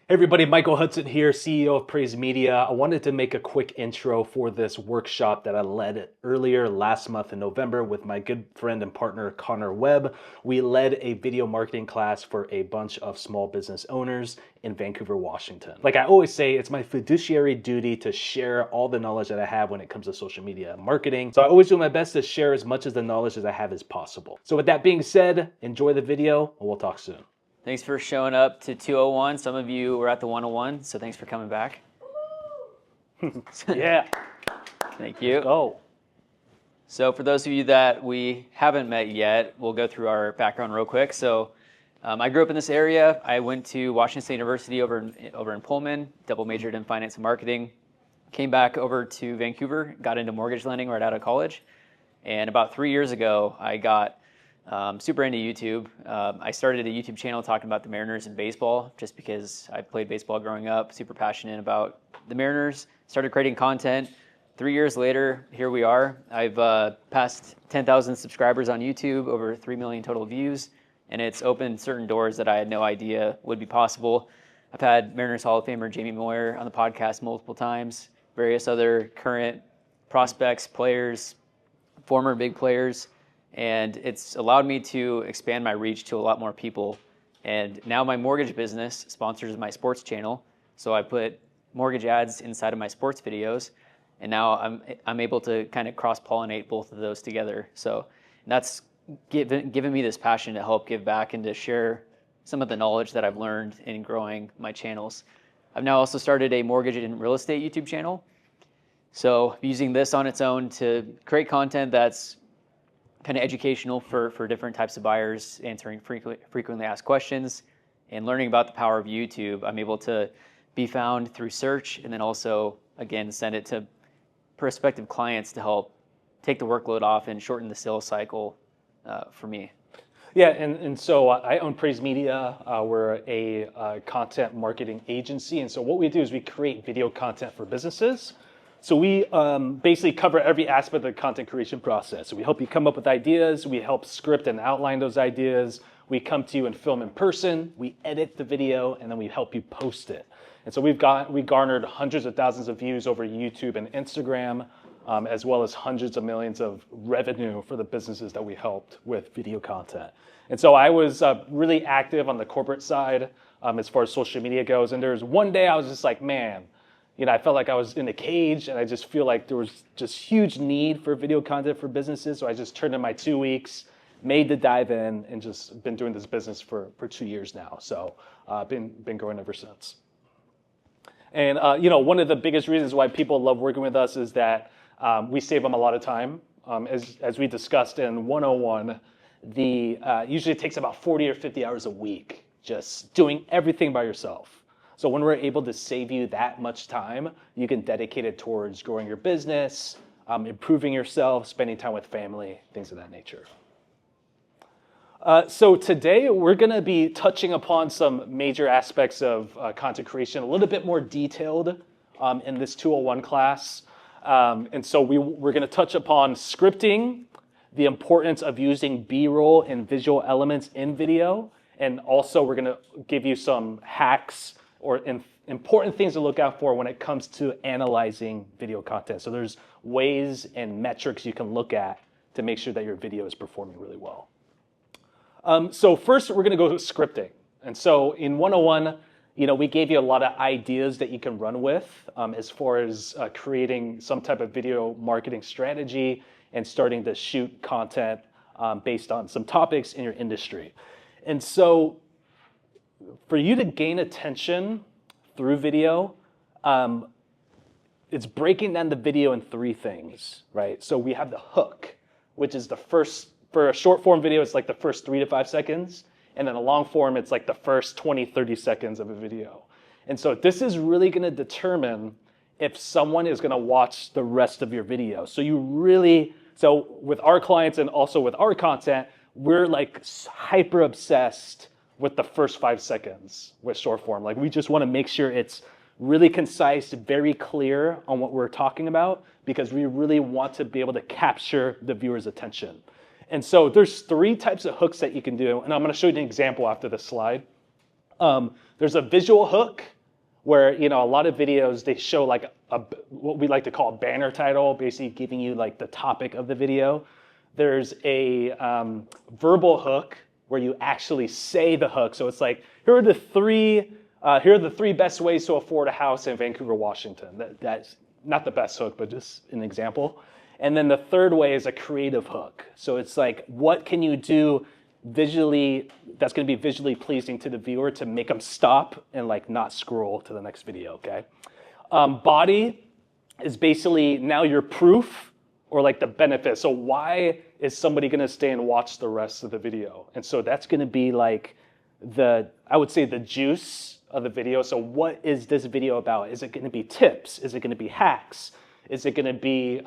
Hey everybody, Michael Hudson here, CEO of Praise Media. I wanted to make a quick intro for this workshop that I led earlier last month in November with my good friend and partner, Connor Webb. We led a video marketing class for a bunch of small business owners in Vancouver, Washington. Like I always say, it's my fiduciary duty to share all the knowledge that I have when it comes to social media marketing. So I always do my best to share as much of the knowledge as I have as possible. So with that being said, enjoy the video and we'll talk soon. Thanks for showing up to 201. Some of you were at the 101, so thanks for coming back. Yeah. Thank you. Go. So for those of you that we haven't met yet, we'll go through our background real quick. So I grew up in this area. I went to Washington State University over in Pullman, double majored in finance and marketing. Came back over to Vancouver, got into mortgage lending right out of college. And about 3 years ago, I got super into YouTube. I started a YouTube channel talking about the Mariners and baseball just because I played baseball growing up, super passionate about the Mariners, started creating content. 3 years later, here we are. I've passed 10,000 subscribers on YouTube, over 3 million total views, and it's opened certain doors that I had no idea would be possible. I've had Mariners Hall of Famer Jamie Moyer on the podcast multiple times, various other current prospects, players, former big players, and it's allowed me to expand my reach to a lot more people. And now my mortgage business sponsors my sports channel, so I put mortgage ads inside of my sports videos, and now I'm able to kind of cross-pollinate both of those together. So that's given me this passion to help give back and to share some of the knowledge that I've learned in growing my channels. I've now also started a mortgage and real estate YouTube channel. So using this on its own to create content that's kind of educational for different types of buyers, answering frequently asked questions, and learning about the power of YouTube. I'm able to be found through search, and then also, again, send it to prospective clients to help take the workload off and shorten the sales cycle for me. Yeah, and so I own Praise Media. We're a content marketing agency, and so what we do is we create video content for businesses. So we basically cover every aspect of the content creation process. So we help you come up with ideas, we help script and outline those ideas, we come to you and film in person, we edit the video, and then we help you post it. And so we garnered hundreds of thousands of views over YouTube and Instagram, as well as hundreds of millions of revenue for the businesses that we helped with video content. And so I was really active on the corporate side as far as social media goes. And there's one day I was just like, man, I felt like I was in a cage, and I just feel like there was just huge need for video content for businesses. So I just turned in my 2 weeks, made the dive in, and just been doing this business for 2 years now. So been growing ever since. And one of the biggest reasons why people love working with us is that we save them a lot of time. As we discussed in 101, usually it takes about 40 or 50 hours a week just doing everything by yourself. So when we're able to save you that much time, you can dedicate it towards growing your business, improving yourself, spending time with family, things of that nature. So today we're going to be touching upon some major aspects of content creation, a little bit more detailed in this 201 class. And so we're going to touch upon scripting, the importance of using B-roll and visual elements in video, and also we're going to give you some hacks or important things to look out for when it comes to analyzing video content. So there's ways and metrics you can look at to make sure that your video is performing really well. So first, we're going to go to scripting. And so in 101, we gave you a lot of ideas that you can run with as far as creating some type of video marketing strategy and starting to shoot content based on some topics in your industry. And so for you to gain attention through video, it's breaking down the video in three things, right? So we have the hook, which is the first, for a short form video, it's like the first 3 to 5 seconds. And then a long form, it's like the first 20, 30 seconds of a video. And so this is really going to determine if someone is going to watch the rest of your video. So with our clients and also with our content, we're like hyper obsessed with the first 5 seconds with short form. Like we just want to make sure it's really concise, very clear on what we're talking about, because we really want to be able to capture the viewer's attention. And so there's 3 types of hooks that you can do, and I'm going to show you an example after this slide. There's a visual hook, where, you know, a lot of videos, they show like what we like to call a banner title, basically giving you like the topic of the video. There's a verbal hook where you actually say the hook. So it's like, here are the three best ways to afford a house in Vancouver, Washington. That's not the best hook, but just an example. And then the third way is a creative hook. So it's like, what can you do visually that's going to be visually pleasing to the viewer to make them stop and like not scroll to the next video, okay? Body is basically now your proof or like the benefit. So why is somebody going to stay and watch the rest of the video? And so that's going to be like I would say the juice of the video. So what is this video about? Is it going to be tips? Is it going to be hacks? Is it going to be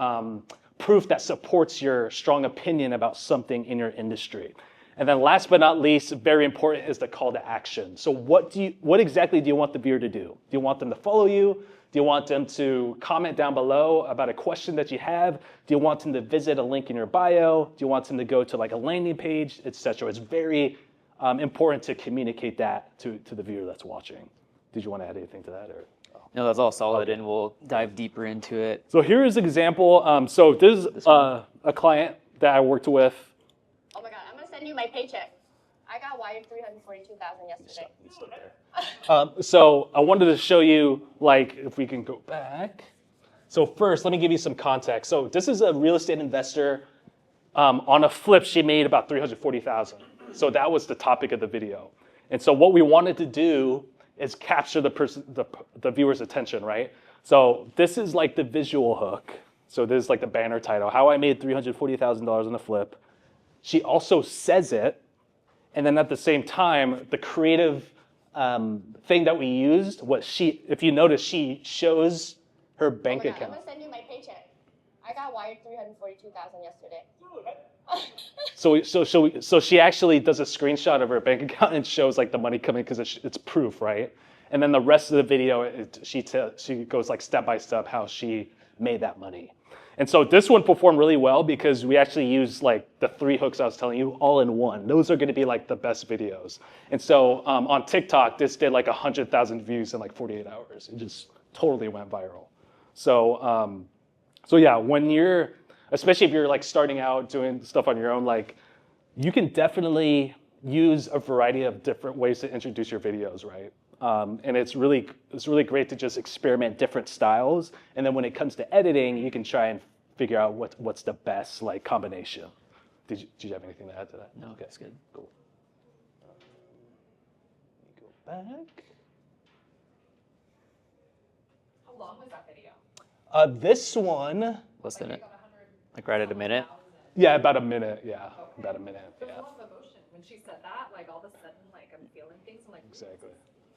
proof that supports your strong opinion about something in your industry? And then last but not least, very important, is the call to action. So what exactly do you want the viewer to do? Do you want them to follow you? Do you want them to comment down below about a question that you have? Do you want them to visit a link in your bio? Do you want them to go to like a landing page, etc.? It's very important to communicate that to the viewer that's watching. Did you want to add anything to that? Or? No, that's all solid, and we'll dive deeper into it. So here is an example. So this is a client that I worked with. Oh my God, I'm gonna send you my paycheck. I got wired $342,000 yesterday. So I wanted to show you, like, if we can go back. So first, let me give you some context. So this is a real estate investor. On a flip, she made about $340,000. So that was the topic of the video. And so what we wanted to do is capture the viewer's attention, right? So this is like the visual hook. So this is like the banner title, how I made $340,000 on a flip. She also says it, and then at the same time, the creative thing that we used, if you notice, she shows her bank account. I'm gonna send you my paycheck. I got wired $342,000 yesterday. So she actually does a screenshot of her bank account and shows like the money coming because it's proof, right? And then the rest of the video, she goes like step by step how she made that money. And so this one performed really well because we actually used like the 3 hooks I was telling you all in one. Those are going to be like the best videos. And so on TikTok, this did like 100,000 views in like 48 hours. It just totally went viral. So yeah, especially if you're like starting out doing stuff on your own, like you can definitely use a variety of different ways to introduce your videos, right? And it's really great to just experiment different styles. And then when it comes to editing, you can try and figure out what's the best like combination. Did you have anything to add to that? No, okay, that's good. Cool. Let me go back. How long was that video? This one. Less than it. Like right at a minute. Yeah, about a minute. Yeah, about a minute. There was Yeah. a lot of emotion when she said that. Like all of a sudden, like I'm feeling things. I'm like, Exactly.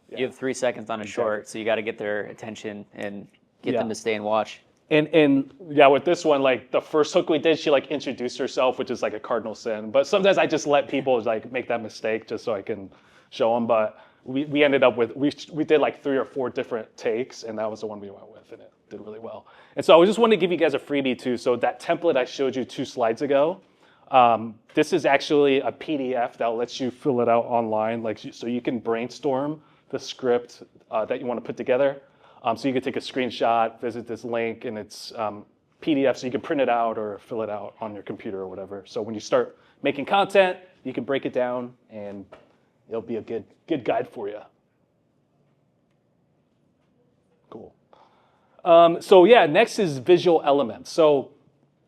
You have 3 seconds on a short, so you got to get their attention and get them to stay and watch. And yeah, with this one, like the first hook we did, she like introduced herself, which is like a cardinal sin. But sometimes I just let people like make that mistake just so I can show them. But we ended up with, we did like 3 or 4 different takes, and that was the one we went with, and it did really well. And so I just wanted to give you guys a freebie too. So that template I showed you 2 slides ago, this is actually a PDF that lets you fill it out online, like so you can brainstorm the script that you want to put together. So you can take a screenshot, visit this link, and it's PDF, so you can print it out or fill it out on your computer or whatever. So when you start making content, you can break it down, and it'll be a good guide for you. Cool. So yeah, next is visual elements. So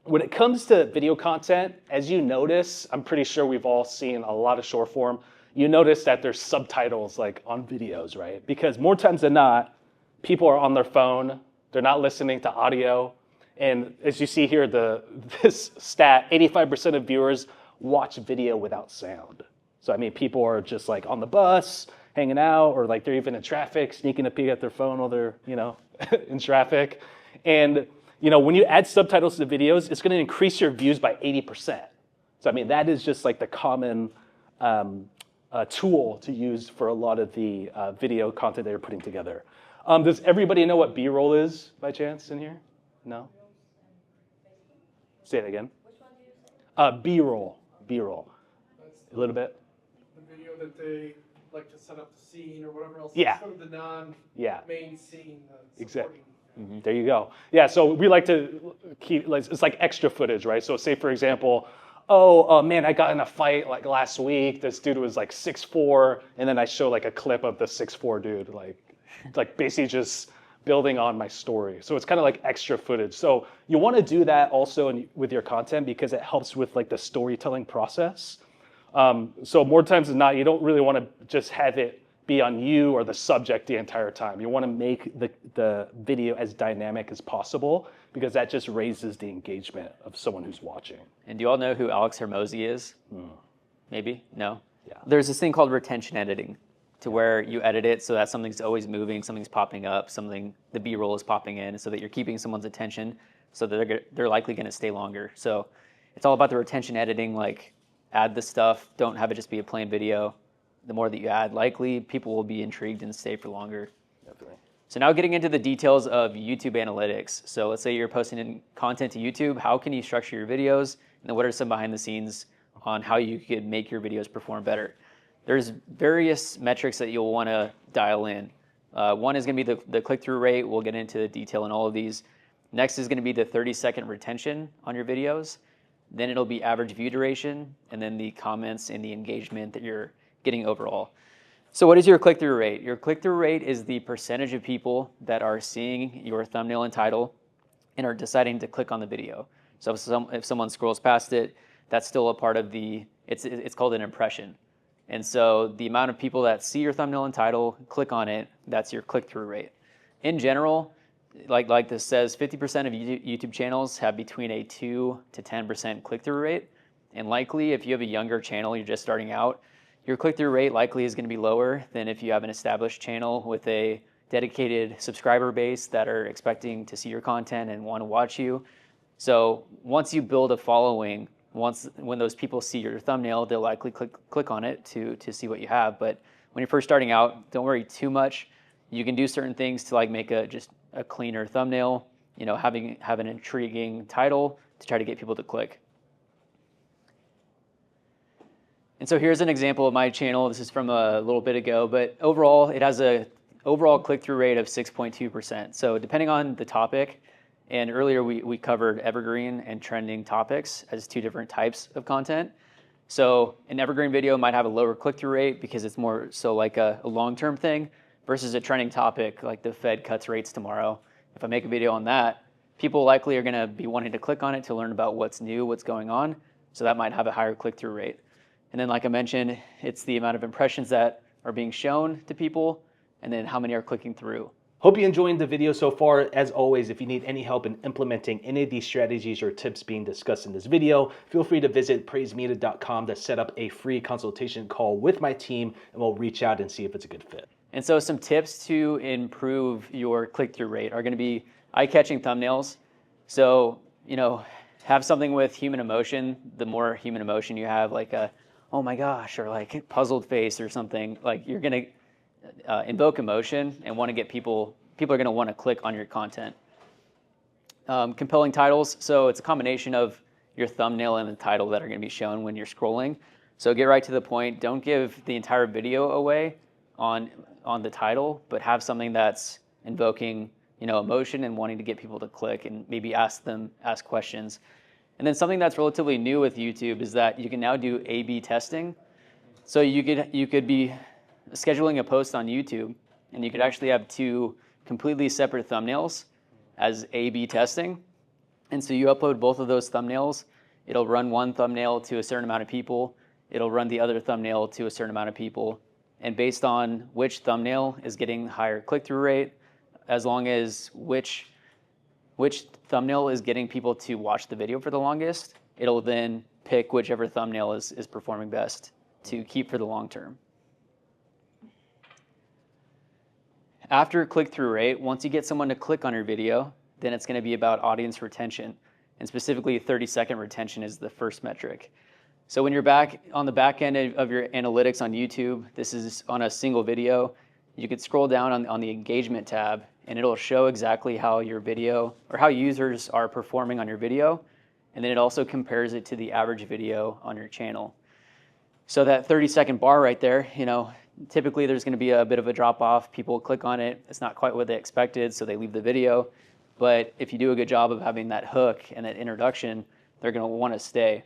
when it comes to video content, as you notice, I'm pretty sure we've all seen a lot of short form. You notice that there's subtitles like on videos, right? Because more times than not, people are on their phone, they're not listening to audio. And as you see here, this stat, 85% of viewers watch video without sound. So I mean, people are just like on the bus, hanging out, or like they're even in traffic, sneaking a peek at their phone while they're, in traffic. And when you add subtitles to the videos, it's gonna increase your views by 80%. So I mean, that is just like the common tool to use for a lot of the video content that you're putting together. Does everybody know what B-roll is by chance in here? No? Say it again. which one do you say? B-roll. B-roll. A little bit. The video that they like to set up the scene or whatever else. Yeah. Sort of the non-main Yeah. scene. Exactly. Supporting. There you go. Yeah, so we like to keep, like, it's like extra footage, right? So say, for example, man, I got in a fight like last week. This dude was like 6'4", and then I show like a clip of the 6'4" dude, like basically just building on my story. So it's kind of like extra footage. So you want to do that also with your content because it helps with like the storytelling process. So more times than not, you don't really want to just have it be on you or the subject the entire time. You want to make the video as dynamic as possible because that just raises the engagement of someone who's watching. And do you all know who Alex Hermosi is? Maybe? No? Yeah. There's this thing called retention editing, to where you edit it so that something's always moving, something's popping up, the B-roll is popping in, so that you're keeping someone's attention, so that they're likely going to stay longer. So it's all about the retention editing, like add the stuff, don't have it just be a plain video. The more that you add, likely people will be intrigued and stay for longer. Definitely. So now getting into the details of YouTube analytics. So let's say you're posting in content to YouTube, how can you structure your videos? And then what are some behind the scenes on how you could make your videos perform better? There's various metrics that you'll want to dial in. One is going to be the click-through rate. We'll get into the detail in all of these. Next is going to be the 30-second retention on your videos. Then it'll be average view duration, and then the comments and the engagement that you're getting overall. So what is your click-through rate? Your click-through rate is the percentage of people that are seeing your thumbnail and title and are deciding to click on the video. So if someone scrolls past it, that's still a part of it's called an impression. And so the amount of people that see your thumbnail and title, click on it, that's your click-through rate. In general, like this says, 50% of YouTube channels have between a 2 to 10% click-through rate. And likely, if you have a younger channel, you're just starting out, your click-through rate likely is going to be lower than if you have an established channel with a dedicated subscriber base that are expecting to see your content and want to watch you. So once you build a following, when those people see your thumbnail, they'll likely click on it to see what you have. But when you're first starting out, don't worry too much. You can do certain things to like make just a cleaner thumbnail, have an intriguing title to try to get people to click. And so here's an example of my channel. This is from a little bit ago, but overall, it has a overall click-through rate of 6.2%. So depending on the topic, and earlier we covered evergreen and trending topics as two different types of content. So an evergreen video might have a lower click-through rate because it's more so like a long-term thing versus a trending topic like the Fed cuts rates tomorrow. If I make a video on that, people likely are going to be wanting to click on it to learn about what's new, what's going on. So that might have a higher click-through rate. And then like I mentioned, it's the amount of impressions that are being shown to people and then how many are clicking through. Hope you're enjoying the video so far. As always, if you need any help in implementing any of these strategies or tips being discussed in this video, feel free to visit praisemedia.com to set up a free consultation call with my team, and we'll reach out and see if it's a good fit. And so some tips to improve your click-through rate are going to be eye-catching thumbnails. So, have something with human emotion. The more human emotion you have, like a, oh my gosh, or like puzzled face or something, like you're going to invoke emotion and want to get people are going to want to click on your content. Compelling titles. So it's a combination of your thumbnail and the title that are going to be shown when you're scrolling. So get right to the point. Don't give the entire video away on the title, but have something that's invoking, emotion and wanting to get people to click and maybe ask questions. And then something that's relatively new with YouTube is that you can now do A/B testing. So you could be scheduling a post on YouTube, and you could actually have two completely separate thumbnails as A/B testing. And so you upload both of those thumbnails. It'll run one thumbnail to a certain amount of people. It'll run the other thumbnail to a certain amount of people. And based on which thumbnail is getting higher click-through rate, as long as which thumbnail is getting people to watch the video for the longest, it'll then pick whichever thumbnail is performing best to keep for the long term. After click-through rate, once you get someone to click on your video, then it's going to be about audience retention. And specifically, 30-second retention is the first metric. So when you're back on the back end of your analytics on YouTube, this is on a single video, you could scroll down on the engagement tab, and it'll show exactly how your video or how users are performing on your video. And then it also compares it to the average video on your channel. So that 30-second bar right there, typically there's going to be a bit of a drop off. People click on it. It's not quite what they expected, so they leave the video. But if you do a good job of having that hook and that introduction, they're going to want to stay.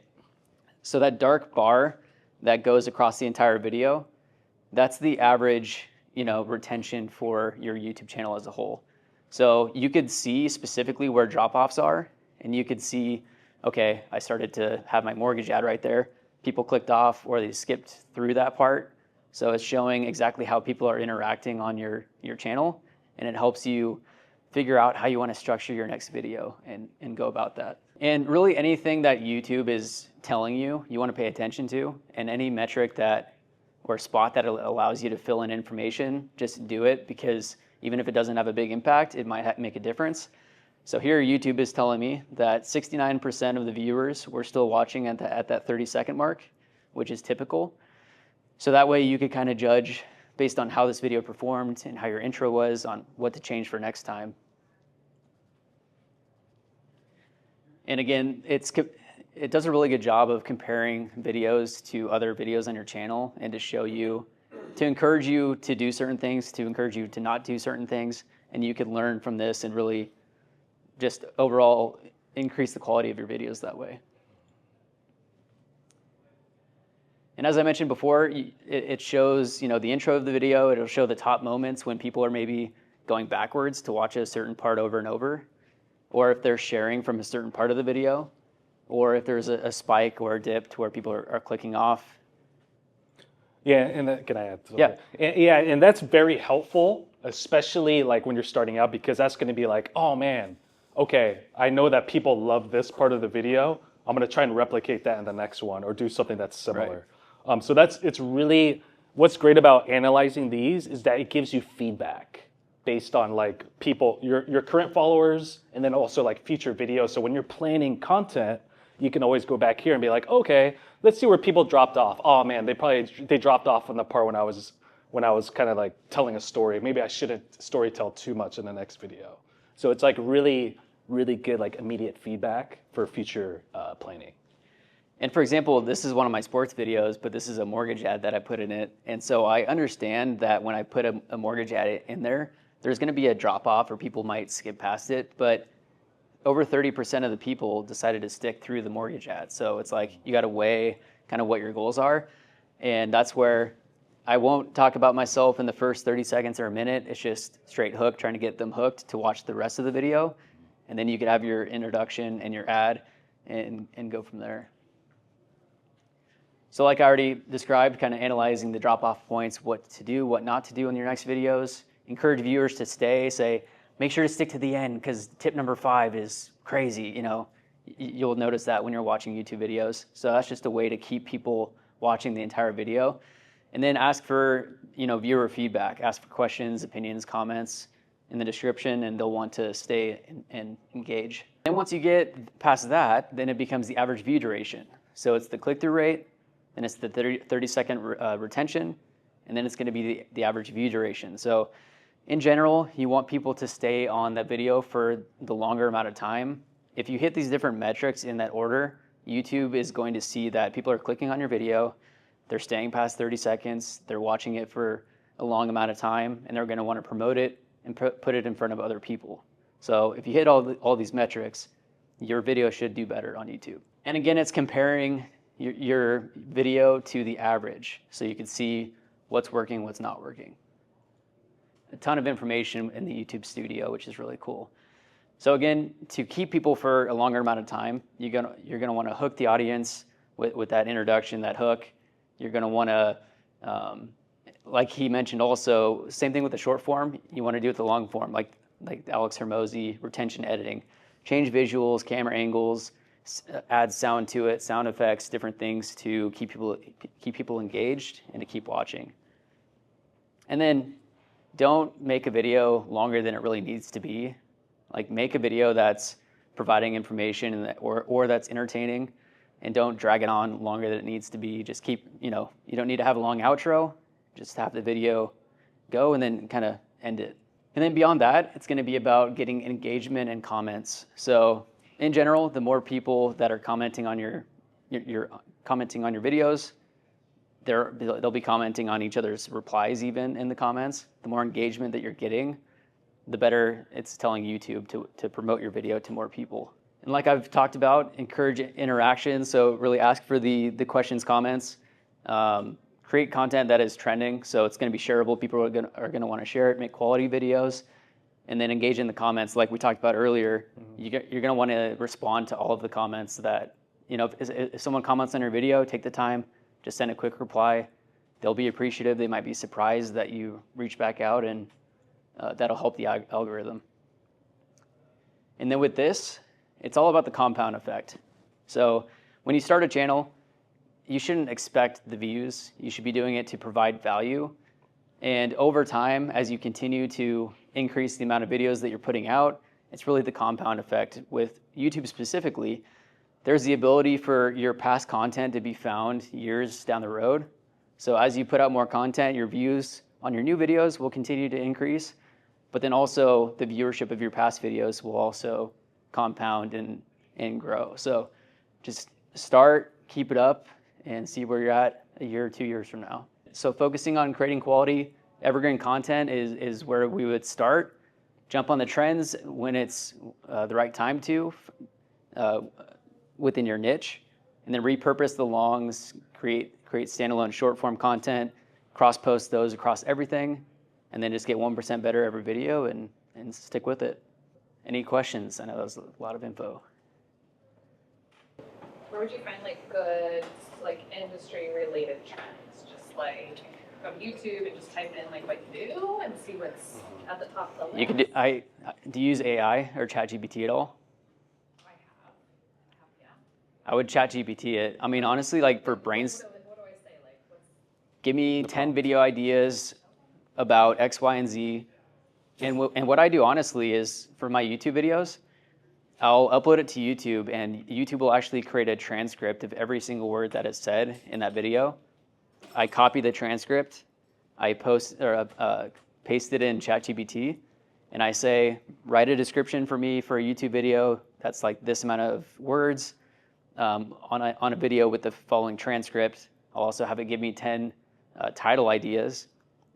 So that dark bar that goes across the entire video, that's the average, retention for your YouTube channel as a whole. So you could see specifically where drop-offs are, and you could see, okay, I started to have my mortgage ad right there. People clicked off or they skipped through that part. So it's showing exactly how people are interacting on your channel, and it helps you figure out how you want to structure your next video and go about that. And really anything that YouTube is telling you, you want to pay attention to, and any metric or spot that allows you to fill in information, just do it, because even if it doesn't have a big impact, it might make a difference. So here YouTube is telling me that 69% of the viewers were still watching at that 30-second mark, which is typical. So that way you could kind of judge based on how this video performed and how your intro was on what to change for next time. And again, it does a really good job of comparing videos to other videos on your channel and to encourage you to do certain things, to encourage you to not do certain things, and you can learn from this and really just overall increase the quality of your videos that way. And as I mentioned before, it shows, the intro of the video. It'll show the top moments when people are maybe going backwards to watch a certain part over and over, or if they're sharing from a certain part of the video, or if there's a spike or a dip to where people are clicking off. Yeah, and can I add something? Yeah. And that's very helpful, especially like when you're starting out, because that's going to be like, oh man, okay, I know that people love this part of the video. I'm going to try and replicate that in the next one or do something that's similar. Right. So it's really, what's great about analyzing these is that it gives you feedback based on like people, your current followers, and then also like future videos. So when you're planning content, you can always go back here and be like, okay, let's see where people dropped off. Oh man, they dropped off on the part when I was kind of like telling a story. Maybe I shouldn't story tell too much in the next video. So it's like really, really good like immediate feedback for future planning. And for example, this is one of my sports videos, but this is a mortgage ad that I put in it. And so I understand that when I put a mortgage ad in there, there's going to be a drop off or people might skip past it, but over 30% of the people decided to stick through the mortgage ad. So it's like you got to weigh kind of what your goals are. And that's where I won't talk about myself in the first 30 seconds or a minute. It's just straight hook, trying to get them hooked to watch the rest of the video. And then you could have your introduction and your ad and go from there. So like I already described, kind of analyzing the drop-off points, what to do, what not to do in your next videos. Encourage viewers to stay, say, make sure to stick to the end because tip number 5 is crazy. You'll notice that when you're watching YouTube videos. So that's just a way to keep people watching the entire video. And then ask for, viewer feedback. Ask for questions, opinions, comments in the description, and they'll want to stay and engage. And once you get past that, then it becomes the average view duration. So it's the click-through rate, then it's the 30-second retention, and then it's going to be the average view duration. So in general, you want people to stay on that video for the longer amount of time. If you hit these different metrics in that order, YouTube is going to see that people are clicking on your video, they're staying past 30 seconds, they're watching it for a long amount of time, and they're going to want to promote it and put it in front of other people. So if you hit all these metrics, your video should do better on YouTube. And again, it's comparing your video to the average, so you can see what's working, what's not working. A ton of information in the YouTube Studio, which is really cool. So again, to keep people for a longer amount of time, you're gonna want to hook the audience with that introduction, that hook. You're gonna want to, like he mentioned also, same thing with the short form. You want to do it the long form, like Alex Hermosi, retention editing. Change visuals, camera angles, add sound to it, sound effects, different things to keep people engaged and to keep watching. And then don't make a video longer than it really needs to be. Like make a video that's providing information or that's entertaining, and don't drag it on longer than it needs to be. Just keep, you don't need to have a long outro. Just have the video go and then kind of end it. And then beyond that, it's going to be about getting engagement and comments. So in general, the more people that are commenting on your videos, they'll be commenting on each other's replies even in the comments. The more engagement that you're getting, the better it's telling YouTube to promote your video to more people. And like I've talked about, encourage interaction. So really ask for the questions, comments. Create content that is trending, so it's going to be shareable. People are going to want to share it. Make quality videos, and then engage in the comments, like we talked about earlier. You're going to want to respond to all of the comments that, you know, if someone comments on your video, take the time, just send a quick reply. They'll be appreciative. They might be surprised that you reach back out, and that'll help the algorithm. And then with this, it's all about the compound effect. So when you start a channel, you shouldn't expect the views. You should be doing it to provide value. And over time, as you continue to increase the amount of videos that you're putting out, it's really the compound effect. With YouTube specifically, there's the ability for your past content to be found years down the road. So as you put out more content, your views on your new videos will continue to increase, but then also the viewership of your past videos will also compound and grow. So just start, keep it up, and see where you're at a year or 2 years from now. So focusing on creating quality, evergreen content is where we would start. Jump on the trends when it's the right time to within your niche, and then repurpose the longs, create standalone short form content, cross-post those across everything, and then just get 1% better every video and stick with it. Any questions? I know that was a lot of info. Where would you find like good like industry related trends? Just like go to YouTube and just type in like what you do and see what's at the top of the list. You can do you use AI or ChatGPT at all? I have, yeah. I would ChatGPT it. I mean, honestly, like for brains, What do I say? Like what's give me 10 video ideas about X, Y, and Z. And what I do honestly is for my YouTube videos, I'll upload it to YouTube, and YouTube will actually create a transcript of every single word that is said in that video. I copy the transcript, I paste it in ChatGPT, and I say, write a description for me for a YouTube video that's like this amount of words on a video with the following transcript. I'll also have it give me 10 title ideas,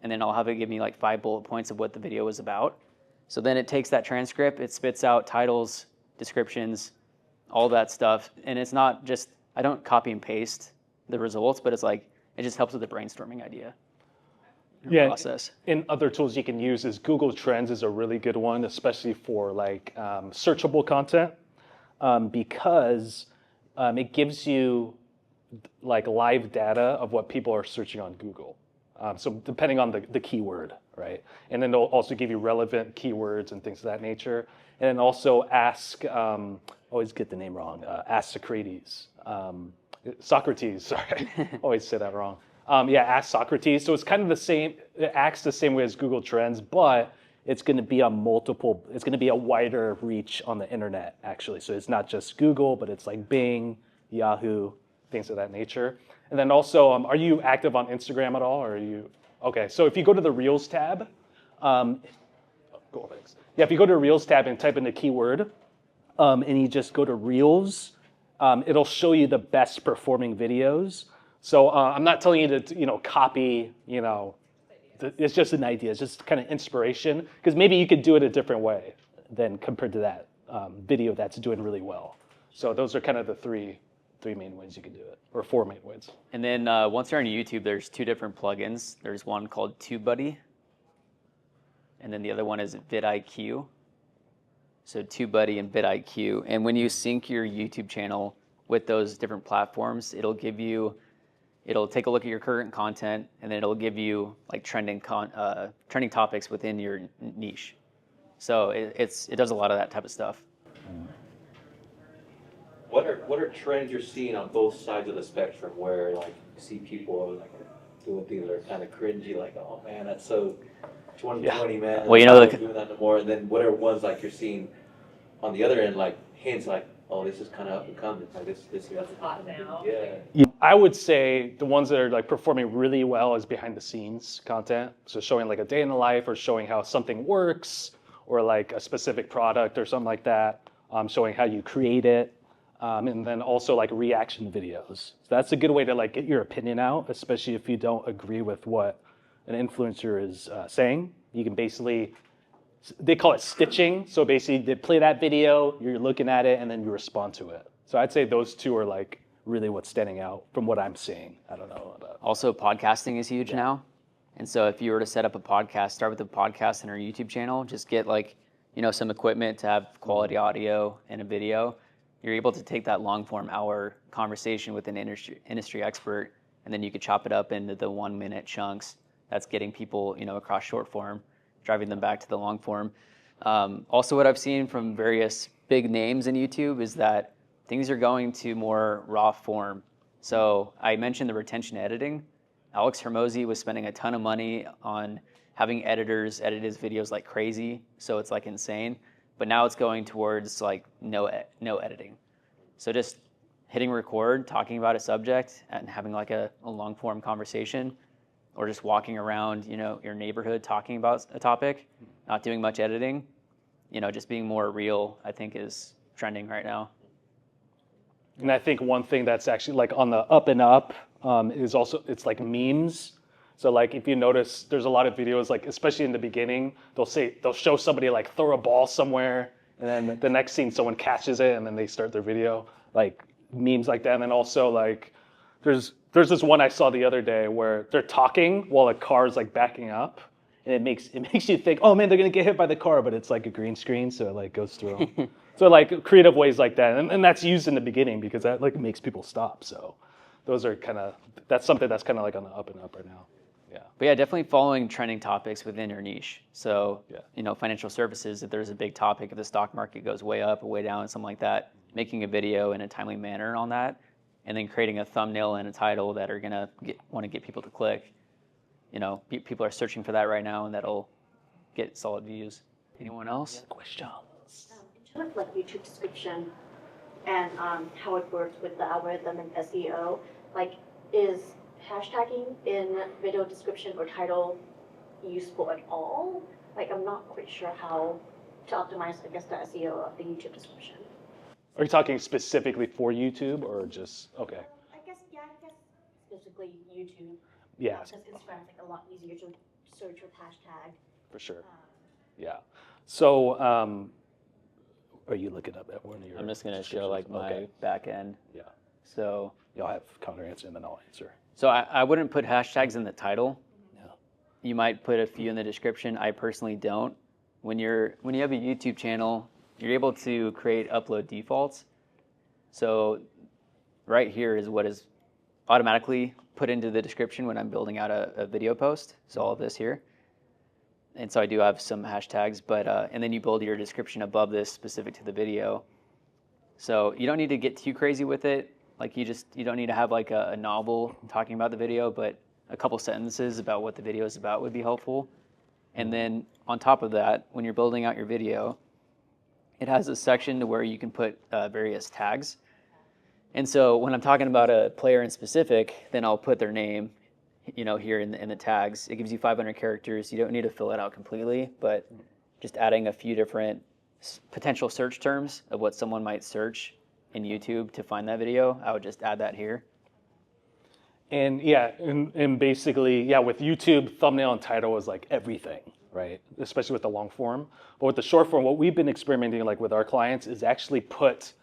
and then I'll have it give me like 5 bullet points of what the video was about. So then it takes that transcript, it spits out titles, descriptions, all that stuff. And it's not just, I don't copy and paste the results, but it's like, it just helps with the brainstorming idea process. And other tools you can use is Google Trends is a really good one, especially for like searchable content, because it gives you like live data of what people are searching on Google. So depending on the keyword, right? And then they'll also give you relevant keywords and things of that nature. And then also ask, always get the name wrong, ask Socrates. Socrates, sorry, always say that wrong. Ask Socrates. So it's kind of the same, it acts the same way as Google Trends, but it's going to be on multiple, it's going to be a wider reach on the internet, actually. So it's not just Google, but it's like Bing, Yahoo, things of that nature. And then also, are you active on Instagram at all? Or are you, okay, so if you go to the Reels tab, if you go to Reels tab and type in the keyword, and you just go to Reels, it'll show you the best performing videos. So I'm not telling you to, copy, it's just an idea. It's just kind of inspiration, because maybe you could do it a different way than compared to that video that's doing really well. So those are kind of the three main ways you can do it, or 4 main ways. And then once you're on YouTube, there's 2 different plugins. There's one called TubeBuddy, and then the other one is vidIQ. So TubeBuddy and vidIQ. And when you sync your YouTube channel with those different platforms, it'll take a look at your current content, and then it'll give you like trending topics within your niche. So it does a lot of that type of stuff. What are trends you're seeing on both sides of the spectrum, where like you see people like doing things that are kind of cringy, like, oh man, that's so 2020, man. Well, I'm not doing that no more. And then what are ones like you're seeing on the other end, like hints like, oh, this is kind of up and coming. Like this is what's hot now. Yeah. I would say the ones that are like performing really well is behind the scenes content. So showing like a day in the life, or showing how something works, or like a specific product or something like that. Showing how you create it. and then also like reaction videos. So that's a good way to like get your opinion out, especially if you don't agree with what an influencer is saying. You can basically, they call it stitching. So basically they play that video, you're looking at it, and then you respond to it. So I'd say those two are like really what's standing out from what I'm seeing. I don't know about. Also, podcasting is huge now. And so if you were to set up a podcast, start with a podcast and our YouTube channel, just get like, some equipment to have quality audio and a video. You're able to take that long form hour conversation with an industry expert, and then you could chop it up into the 1 minute chunks. That's getting people, across short form, driving them back to the long form. Also, what I've seen from various big names in YouTube is that things are going to more raw form. So I mentioned the retention editing. Alex Hermosi was spending a ton of money on having editors edit his videos like crazy, so it's like insane. But now it's going towards like no editing. So just hitting record, talking about a subject, and having like a long form conversation, or just walking around, your neighborhood talking about a topic, not doing much editing. Just being more real, I think, is trending right now. And I think one thing that's actually like on the up and up is also, it's like memes. So like if you notice, there's a lot of videos, like especially in the beginning, they'll show somebody like throw a ball somewhere, and then the next scene someone catches it, and then they start their video, like memes like that. And then also like there's this one I saw the other day where they're talking while a car is like backing up, and it makes you think, oh man, they're gonna get hit by the car, but it's like a green screen, so it like goes through. So like creative ways like that, and that's used in the beginning because that like makes people stop. So those are that's something that's kind of like on the up and up right now. Yeah. But yeah, definitely following trending topics within your niche. So, Yeah. Financial services, if there's a big topic, if the stock market goes way up or way down, something like that, making a video in a timely manner on that, and then creating a thumbnail and a title that are gonna want to get people to click. People are searching for that right now, and that'll get solid views. Anyone else? Questions. In terms of like YouTube description and how it works with the algorithm and SEO, like is hashtagging in video description or title useful at all? Like I'm not quite sure how to optimize, I guess, the SEO of the YouTube description. Are you talking specifically for YouTube or just, okay. I guess specifically YouTube. Yeah, Because Instagram's like a lot easier to search with hashtag. for sure. Yeah. So, are you looking up at one of your? I'm just gonna show like my Okay. back end. Yeah. So You'll have counter answer and then I'll answer. So I wouldn't put hashtags in the title. Yeah. You might put a few in the description. I personally don't. When you have a YouTube channel, you're able to create upload defaults. So right here is what is automatically put into the description when I'm building out a video post. So all of this here. And so I do have some hashtags, but and then you build your description above this specific to the video. So you don't need to get too crazy with it. Like you don't need to have like a novel talking about the video, but a couple sentences about what the video is about would be helpful. And then on top of that, when you're building out your video, it has a section to where you can put various tags. And so when I'm talking about a player in specific, then I'll put their name, here in the tags. It gives you 500 characters. You don't need to fill it out completely, but just adding a few different potential search terms of what someone might search in YouTube to find that video, I would just add that here. And yeah, and basically, yeah, with YouTube, thumbnail and title is like everything, right? Especially with the long form. But with the short form, what we've been experimenting like with our clients is actually put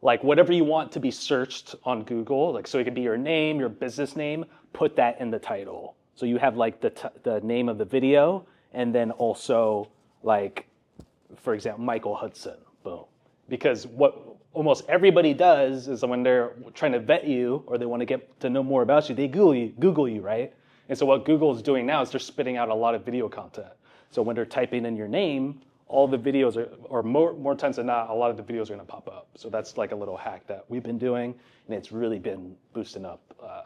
like whatever you want to be searched on Google, like so it could be your name, your business name, put that in the title. So you have like the name of the video, and then also like, for example, Michael Hudson, boom. Because what almost everybody does is when they're trying to vet you or they want to get to know more about you, they Google you, right? And so what Google is doing now is they're spitting out a lot of video content. So when they're typing in your name, all the videos or more times than not, a lot of the videos are going to pop up. So that's like a little hack that we've been doing, and it's really been boosting up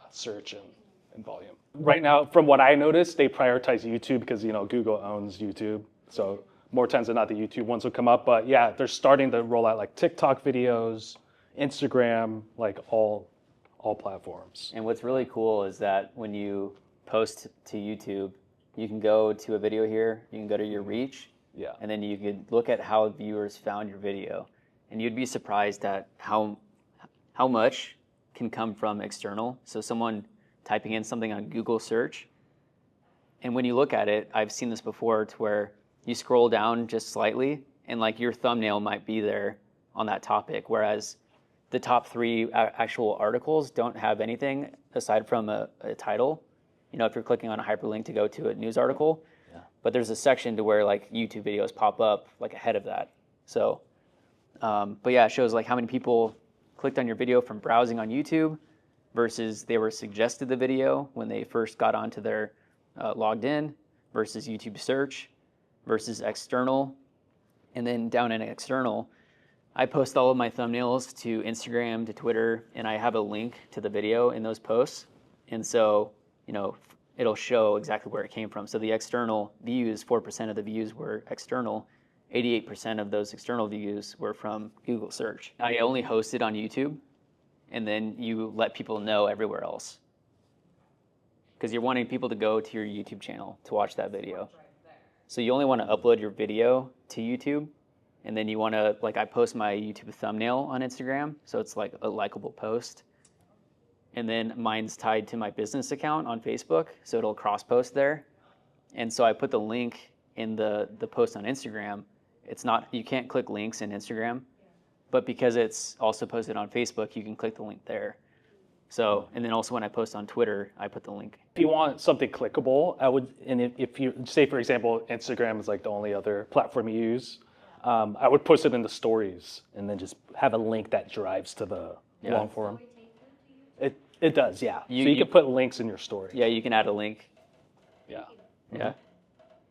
search and volume. Right now, from what I noticed, they prioritize YouTube because Google owns YouTube. So more times than not, the YouTube ones will come up. But yeah, they're starting to roll out like TikTok videos, Instagram, like all platforms. And what's really cool is that when you post to YouTube, you can go to a video here, you can go to your reach, Yeah. and then you could look at how viewers found your video. And you'd be surprised at how how much can come from external. So someone typing in something on Google search. And when you look at it, I've seen this before to where you scroll down just slightly and like your thumbnail might be there on that topic, whereas the top 3 actual articles don't have anything aside from a title. You know, if you're clicking on a hyperlink to go to a news article, but there's a section to where like YouTube videos pop up like ahead of that. So, but yeah, it shows like how many people clicked on your video from browsing on YouTube versus they were suggested the video when they first got onto their logged in versus YouTube search versus external. And then down in external, I post all of my thumbnails to Instagram, to Twitter, and I have a link to the video in those posts. And so, you know, it'll show exactly where it came from. So the external views, 4% of the views were external. 88% of those external views were from Google search. I only host it on YouTube, and then you let people know everywhere else. Because you're wanting people to go to your YouTube channel to watch that video. So you only want to upload your video to YouTube, and then you want to, like I post my YouTube thumbnail on Instagram, so it's like a likable post. And then mine's tied to my business account on Facebook, so it'll cross-post there. And so I put the link in the post on Instagram. It's not, you can't click links in Instagram, but because it's also posted on Facebook, you can click the link there. So, and then also when I post on Twitter, I put the link. If you want something clickable, I would, and if you say, for example, Instagram is like the only other platform you use, I would post it in the stories and then just have a link that drives to the long form. It does, yeah. So you can put links in your story. Yeah, you can add a link. Yeah. Yeah.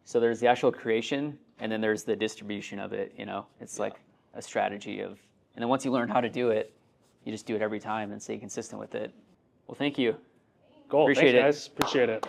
So there's the actual creation, and then there's the distribution of it, you know. It's like a strategy of, and then once you learn how to do it, you just do it every time and stay consistent with it. Well, thank you. Cool. Appreciate Thanks, guys. Appreciate it.